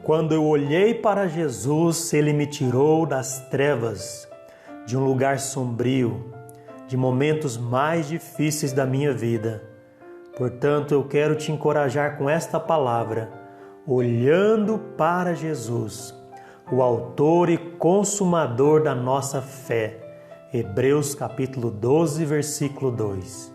Quando eu olhei para Jesus, Ele me tirou das trevas, de um lugar sombrio, de momentos mais difíceis da minha vida. Portanto, eu quero te encorajar com esta palavra, olhando para Jesus, o autor e consumador da nossa fé. Hebreus capítulo 12, versículo 2.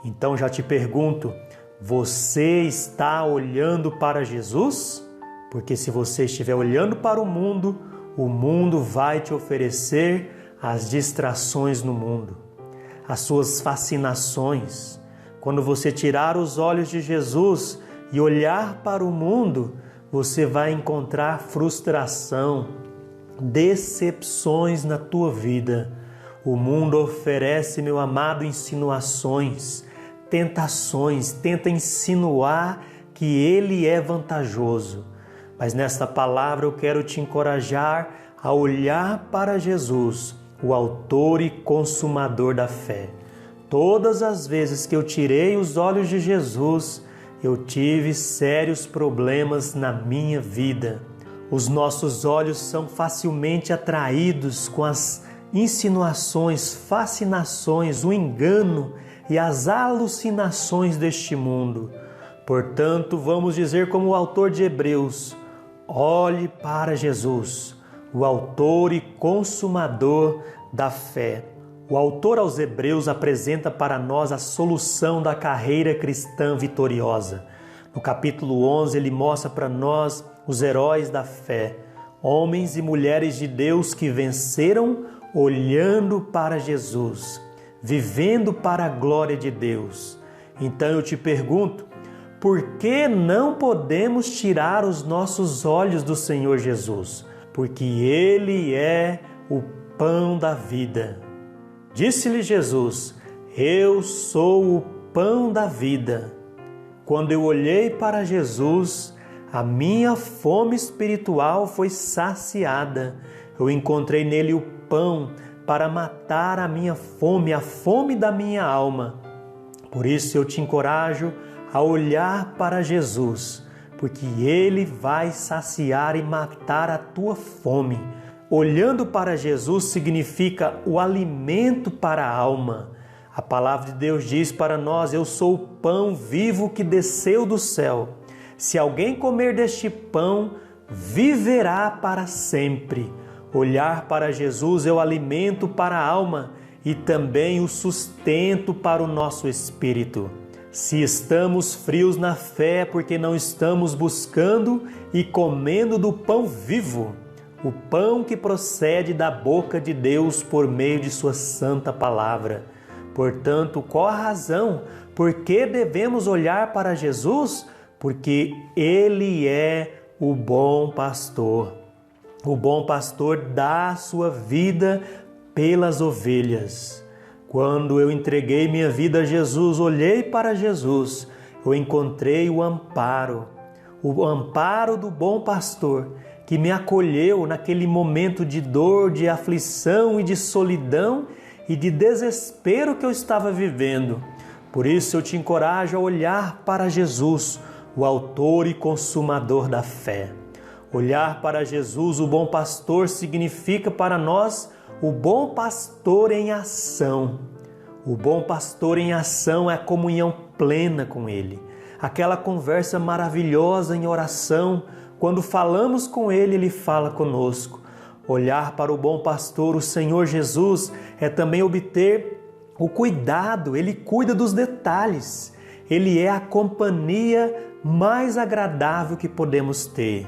Então já te pergunto, você está olhando para Jesus? Porque se você estiver olhando para o mundo vai te oferecer as distrações no mundo, as suas fascinações. Quando você tirar os olhos de Jesus e olhar para o mundo, você vai encontrar frustração, decepções na tua vida. O mundo oferece, meu amado, insinuações, tentações, tenta insinuar que ele é vantajoso. Mas nesta palavra eu quero te encorajar a olhar para Jesus, o autor e consumador da fé. Todas as vezes que eu tirei os olhos de Jesus, eu tive sérios problemas na minha vida. Os nossos olhos são facilmente atraídos com as insinuações, fascinações, o engano e as alucinações deste mundo. Portanto, vamos dizer como o autor de Hebreus, olhe para Jesus, o autor e consumador da fé. O autor aos Hebreus apresenta para nós a solução da carreira cristã vitoriosa. No capítulo 11, ele mostra para nós os heróis da fé, homens e mulheres de Deus que venceram olhando para Jesus, vivendo para a glória de Deus. Então eu te pergunto, por que não podemos tirar os nossos olhos do Senhor Jesus? Porque Ele é o pão da vida. Disse-lhe Jesus, eu sou o pão da vida. Quando eu olhei para Jesus, a minha fome espiritual foi saciada. Eu encontrei nele o pão para matar a minha fome, a fome da minha alma. Por isso eu te encorajo a olhar para Jesus, porque Ele vai saciar e matar a tua fome. Olhando para Jesus significa o alimento para a alma. A palavra de Deus diz para nós, eu sou o pão vivo que desceu do céu. Se alguém comer deste pão, viverá para sempre. Olhar para Jesus é o alimento para a alma e também o sustento para o nosso espírito. Se estamos frios na fé, porque não estamos buscando e comendo do pão vivo, o pão que procede da boca de Deus por meio de sua santa palavra. Portanto, qual a razão? Por que devemos olhar para Jesus? Porque Ele é o bom pastor. O bom pastor dá a sua vida pelas ovelhas. Quando eu entreguei minha vida a Jesus, olhei para Jesus, eu encontrei o amparo do bom pastor, que me acolheu naquele momento de dor, de aflição e de solidão e de desespero que eu estava vivendo. Por isso eu te encorajo a olhar para Jesus, o autor e consumador da fé. Olhar para Jesus, o bom pastor, significa para nós o bom pastor em ação. O bom pastor em ação é a comunhão plena com Ele. Aquela conversa maravilhosa em oração, quando falamos com Ele, Ele fala conosco. Olhar para o bom pastor, o Senhor Jesus, é também obter o cuidado. Ele cuida dos detalhes. Ele é a companhia mais agradável que podemos ter.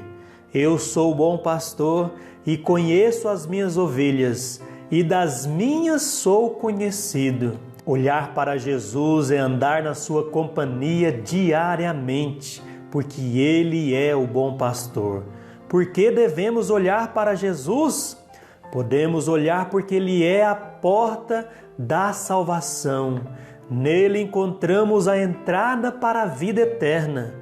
Eu sou o bom pastor e conheço as minhas ovelhas, e das minhas sou conhecido. Olhar para Jesus é andar na sua companhia diariamente, porque Ele é o bom pastor. Por que devemos olhar para Jesus? Podemos olhar porque Ele é a porta da salvação. Nele encontramos a entrada para a vida eterna.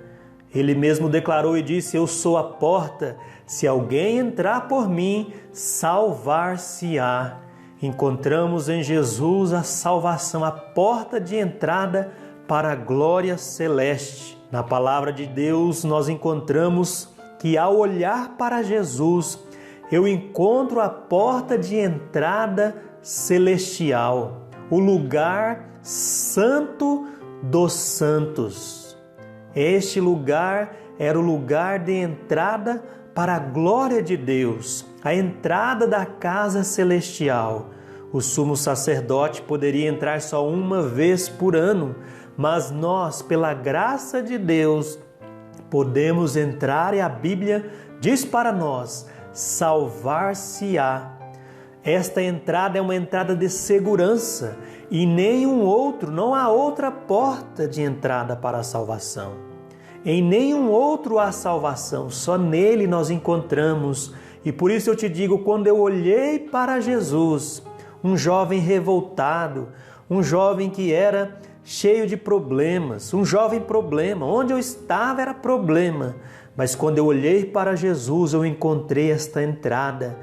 Ele mesmo declarou e disse, eu sou a porta, se alguém entrar por mim, salvar-se-á. Encontramos em Jesus a salvação, a porta de entrada para a glória celeste. Na palavra de Deus nós encontramos que ao olhar para Jesus, eu encontro a porta de entrada celestial, o lugar santo dos santos. Este lugar era o lugar de entrada para a glória de Deus, a entrada da casa celestial. O sumo sacerdote poderia entrar só uma vez por ano, mas nós, pela graça de Deus, podemos entrar e a Bíblia diz para nós, salvar-se-á. Esta entrada é uma entrada de segurança e nenhum outro, não há outra porta de entrada para a salvação. Em nenhum outro há salvação, só nele nós encontramos. E por isso eu te digo, quando eu olhei para Jesus, um jovem revoltado, um jovem que era cheio de problemas, um jovem problema, onde eu estava era problema. Mas quando eu olhei para Jesus, eu encontrei esta entrada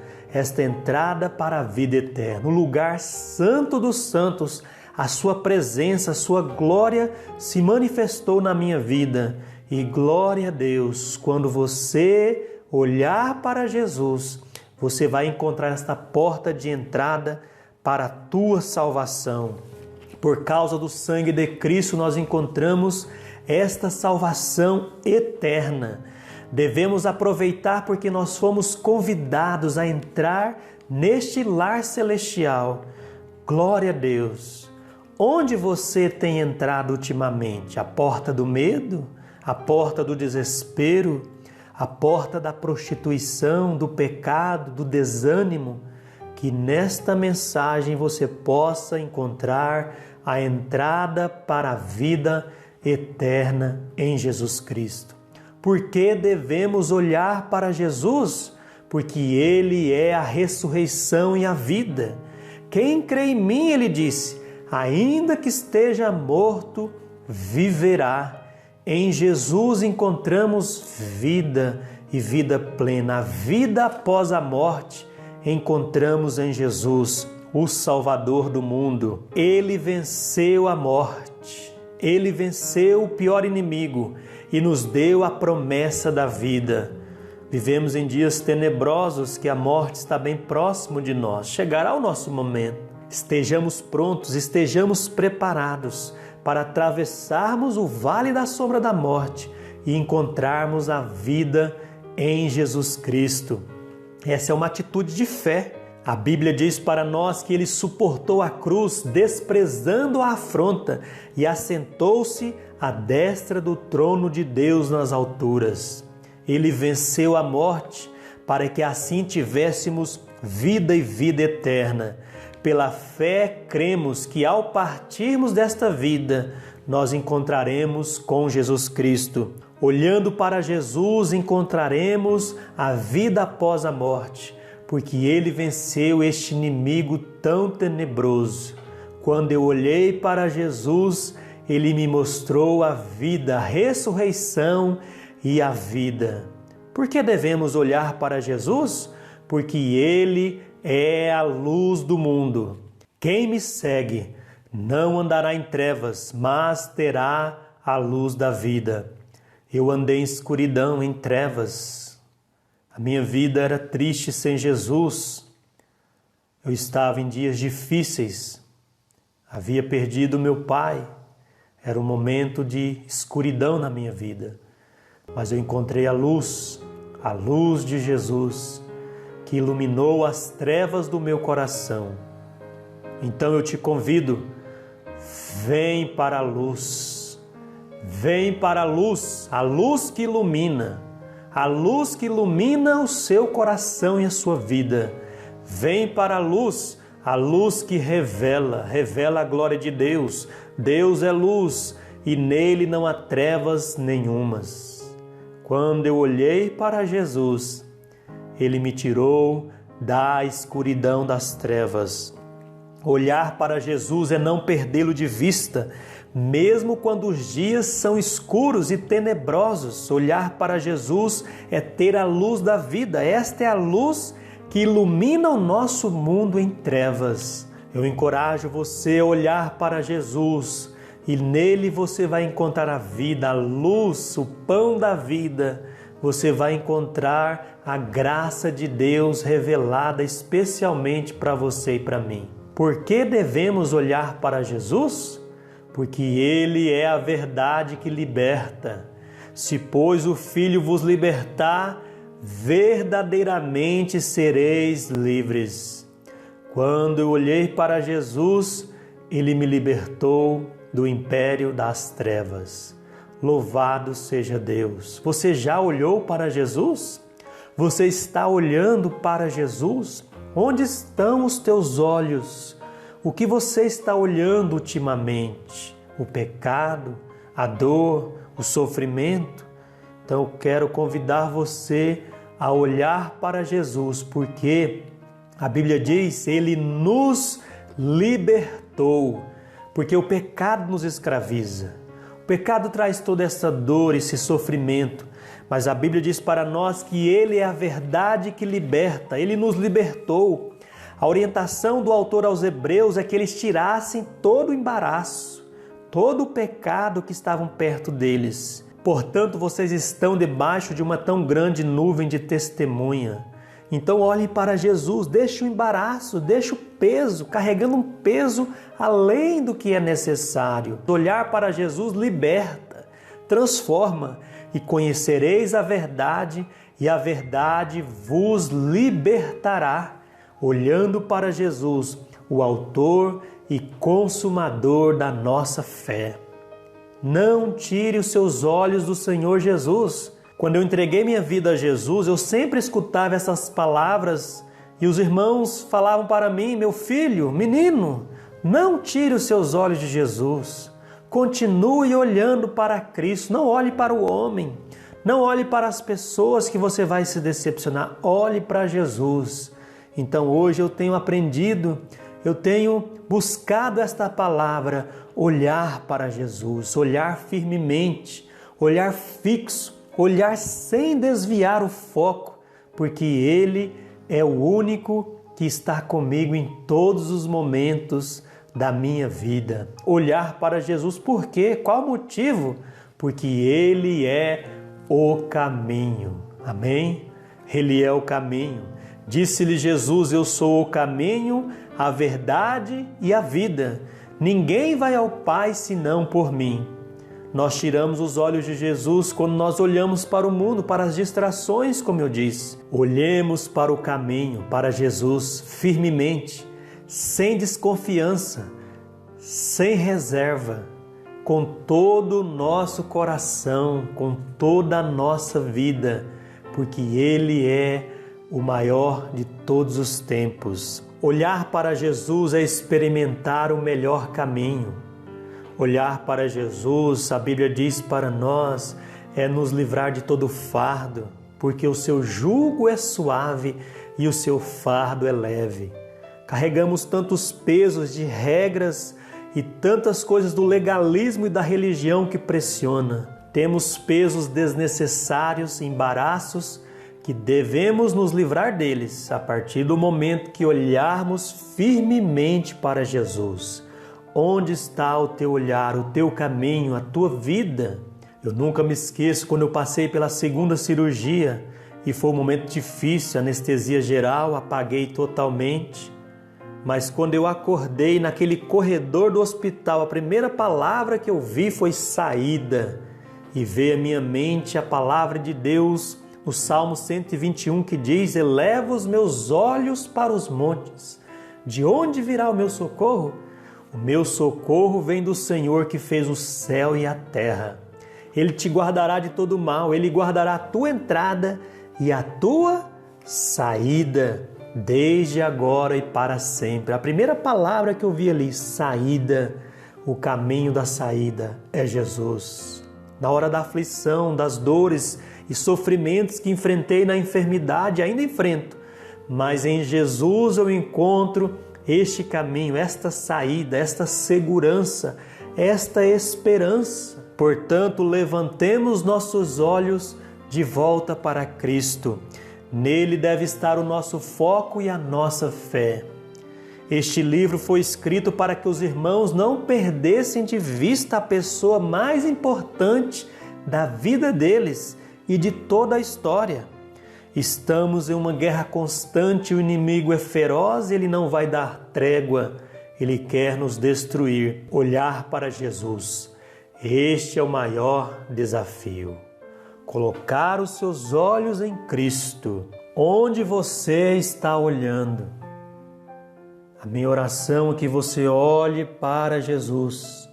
para a vida eterna, o lugar santo dos santos. A sua presença, a sua glória se manifestou na minha vida. E glória a Deus, quando você olhar para Jesus, você vai encontrar esta porta de entrada para a tua salvação. Por causa do sangue de Cristo, nós encontramos esta salvação eterna. Devemos aproveitar porque nós fomos convidados a entrar neste lar celestial. Glória a Deus! Onde você tem entrado ultimamente? A porta do medo? A porta do desespero? A porta da prostituição, do pecado, do desânimo? Que nesta mensagem você possa encontrar a entrada para a vida eterna em Jesus Cristo. Por que devemos olhar para Jesus? Porque Ele é a ressurreição e a vida. Quem crê em mim, Ele disse, ainda que esteja morto, viverá. Em Jesus encontramos vida e vida plena. A vida após a morte encontramos em Jesus, o Salvador do mundo. Ele venceu a morte. Ele venceu o pior inimigo e nos deu a promessa da vida. Vivemos em dias tenebrosos que a morte está bem próximo de nós. Chegará o nosso momento. Estejamos prontos, estejamos preparados para atravessarmos o vale da sombra da morte e encontrarmos a vida em Jesus Cristo. Essa é uma atitude de fé. A Bíblia diz para nós que Ele suportou a cruz, desprezando a afronta, e assentou-se à destra do trono de Deus nas alturas. Ele venceu a morte para que assim tivéssemos vida e vida eterna. Pela fé, cremos que ao partirmos desta vida, nós encontraremos com Jesus Cristo. Olhando para Jesus, encontraremos a vida após a morte, porque Ele venceu este inimigo tão tenebroso. Quando eu olhei para Jesus, Ele me mostrou a vida, a ressurreição e a vida. Por que devemos olhar para Jesus? Porque Ele é a luz do mundo. Quem me segue não andará em trevas, mas terá a luz da vida. Eu andei em escuridão, em trevas. A minha vida era triste sem Jesus. Eu estava em dias difíceis. Havia perdido meu pai. Era um momento de escuridão na minha vida. Mas eu encontrei a luz de Jesus, que iluminou as trevas do meu coração. Então eu te convido, vem para a luz. Vem para a luz que ilumina, a luz que ilumina o seu coração e a sua vida. Vem para a luz que revela a glória de Deus. Deus é luz e nele não há trevas nenhumas. Quando eu olhei para Jesus, Ele me tirou da escuridão das trevas. Olhar para Jesus é não perdê-lo de vista, mesmo quando os dias são escuros e tenebrosos. Olhar para Jesus é ter a luz da vida. Esta é a luz que ilumina o nosso mundo em trevas. Eu encorajo você a olhar para Jesus e nele você vai encontrar a vida, a luz, o pão da vida. você vai encontrar a graça de Deus revelada especialmente para você e para mim. Por que devemos olhar para Jesus? Porque Ele é a verdade que liberta. Se, pois, o Filho vos libertar, verdadeiramente sereis livres. Quando eu olhei para Jesus, Ele me libertou do império das trevas. Louvado seja Deus! Você já olhou para Jesus? Você está olhando para Jesus? Onde estão os teus olhos? O que você está olhando ultimamente? O pecado, a dor, o sofrimento? Então eu quero convidar você a olhar para Jesus, porque a Bíblia diz, Ele nos libertou, porque o pecado nos escraviza. O pecado traz toda essa dor, esse sofrimento, mas a Bíblia diz para nós que Ele é a verdade que liberta, Ele nos libertou. A orientação do autor aos Hebreus é que eles tirassem todo o embaraço, todo o pecado que estavam perto deles. Portanto, vocês estão debaixo de uma tão grande nuvem de testemunha. Então olhe para Jesus, deixe o embaraço, deixe o peso, carregando um peso além do que é necessário. Olhar para Jesus liberta, transforma, e conhecereis a verdade, e a verdade vos libertará. Olhando para Jesus, o autor e consumador da nossa fé. Não tire os seus olhos do Senhor Jesus. Quando eu entreguei minha vida a Jesus, eu sempre escutava essas palavras e os irmãos falavam para mim, meu filho, menino, não tire os seus olhos de Jesus. Continue olhando para Cristo, não olhe para o homem, não olhe para as pessoas que você vai se decepcionar, olhe para Jesus. Então hoje eu tenho aprendido, eu tenho buscado esta palavra, olhar para Jesus, olhar firmemente, olhar fixo, olhar sem desviar o foco, porque Ele é o único que está comigo em todos os momentos da minha vida. Olhar para Jesus, por quê? Qual motivo? Porque Ele é o caminho. Amém? Ele é o caminho. Disse-lhe Jesus, eu sou o caminho, a verdade e a vida. Ninguém vai ao Pai senão por mim. Nós tiramos os olhos de Jesus quando nós olhamos para o mundo, para as distrações, como eu disse. Olhemos para o caminho, para Jesus, firmemente, sem desconfiança, sem reserva, com todo o nosso coração, com toda a nossa vida, porque Ele é o maior de todos os tempos. Olhar para Jesus é experimentar o melhor caminho. Olhar para Jesus, a Bíblia diz para nós, é nos livrar de todo fardo, porque o seu jugo é suave e o seu fardo é leve. Carregamos tantos pesos de regras e tantas coisas do legalismo e da religião que pressiona. Temos pesos desnecessários, embaraços, que devemos nos livrar deles a partir do momento que olharmos firmemente para Jesus. Onde está o teu olhar, o teu caminho, a tua vida? Eu nunca me esqueço quando eu passei pela segunda cirurgia e foi um momento difícil, anestesia geral, apaguei totalmente. Mas quando eu acordei naquele corredor do hospital, a primeira palavra que eu vi foi saída. E veio à minha mente a palavra de Deus no Salmo 121 que diz, eleva os meus olhos para os montes. De onde virá o meu socorro? O meu socorro vem do Senhor que fez o céu e a terra. Ele te guardará de todo mal, Ele guardará a tua entrada e a tua saída, desde agora e para sempre. A primeira palavra que eu vi ali, saída, o caminho da saída é Jesus. Na hora da aflição, das dores e sofrimentos que enfrentei na enfermidade, ainda enfrento, mas em Jesus eu encontro este caminho, esta saída, esta segurança, esta esperança. Portanto, levantemos nossos olhos de volta para Cristo. Nele deve estar o nosso foco e a nossa fé. Este livro foi escrito para que os irmãos não perdessem de vista a pessoa mais importante da vida deles, e de toda a história. Estamos em uma guerra constante, o inimigo é feroz, ele não vai dar trégua, ele quer nos destruir. Olhar para Jesus, este é o maior desafio. Colocar os seus olhos em Cristo. Onde você está olhando? A minha oração é que você olhe para Jesus,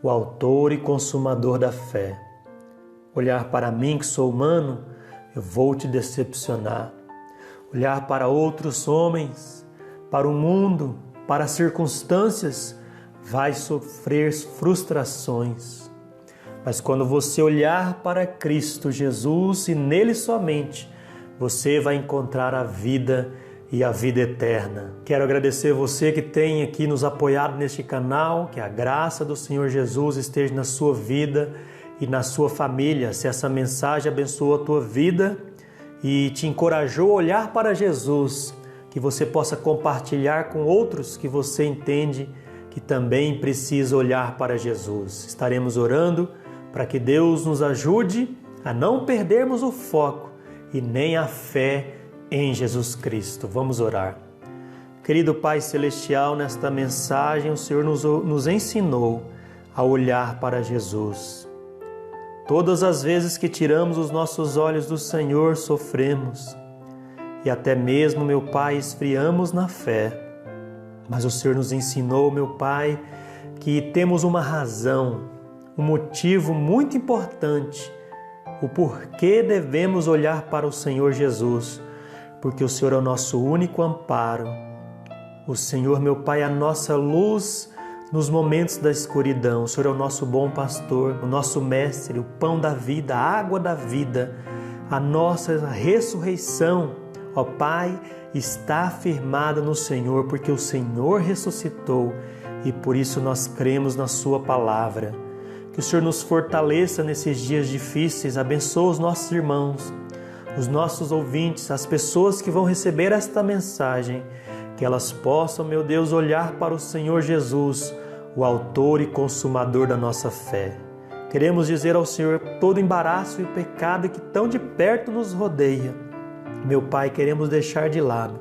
o autor e consumador da fé. Olhar para mim, que sou humano, eu vou te decepcionar. Olhar para outros homens, para o mundo, para as circunstâncias, vai sofrer frustrações. Mas quando você olhar para Cristo Jesus e nele somente, você vai encontrar a vida e a vida eterna. Quero agradecer você que tem aqui nos apoiado neste canal, que a graça do Senhor Jesus esteja na sua vida e na sua família. Se essa mensagem abençoou a tua vida e te encorajou a olhar para Jesus, que você possa compartilhar com outros que você entende que também precisa olhar para Jesus. Estaremos orando para que Deus nos ajude a não perdermos o foco e nem a fé em Jesus Cristo. Vamos orar. Querido Pai Celestial, nesta mensagem o Senhor nos ensinou a olhar para Jesus. Todas as vezes que tiramos os nossos olhos do Senhor, sofremos e até mesmo, meu Pai, esfriamos na fé. Mas o Senhor nos ensinou, meu Pai, que temos uma razão, um motivo muito importante, o porquê devemos olhar para o Senhor Jesus, porque o Senhor é o nosso único amparo. O Senhor, meu Pai, é a nossa luz nos momentos da escuridão. O Senhor é o nosso bom pastor, o nosso mestre, o pão da vida, a água da vida, a nossa ressurreição. Ó Pai, está firmada no Senhor, porque o Senhor ressuscitou e por isso nós cremos na Sua palavra. Que o Senhor nos fortaleça nesses dias difíceis, abençoe os nossos irmãos, os nossos ouvintes, as pessoas que vão receber esta mensagem, que elas possam, meu Deus, olhar para o Senhor Jesus, o autor e consumador da nossa fé. Queremos dizer ao Senhor todo embaraço e pecado que tão de perto nos rodeia. Meu Pai, queremos deixar de lado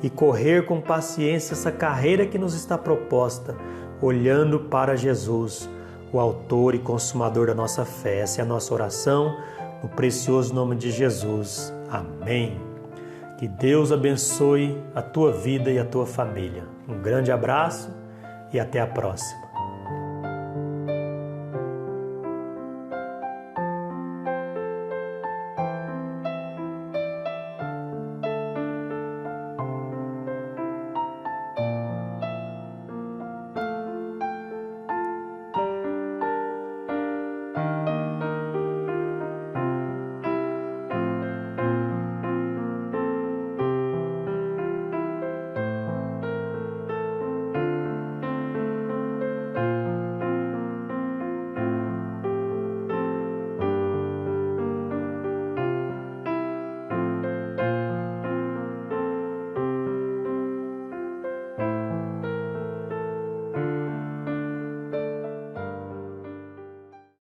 e correr com paciência essa carreira que nos está proposta, olhando para Jesus, o autor e consumador da nossa fé. Essa é a nossa oração, no precioso nome de Jesus. Amém. Que Deus abençoe a tua vida e a tua família. Um grande abraço e até a próxima.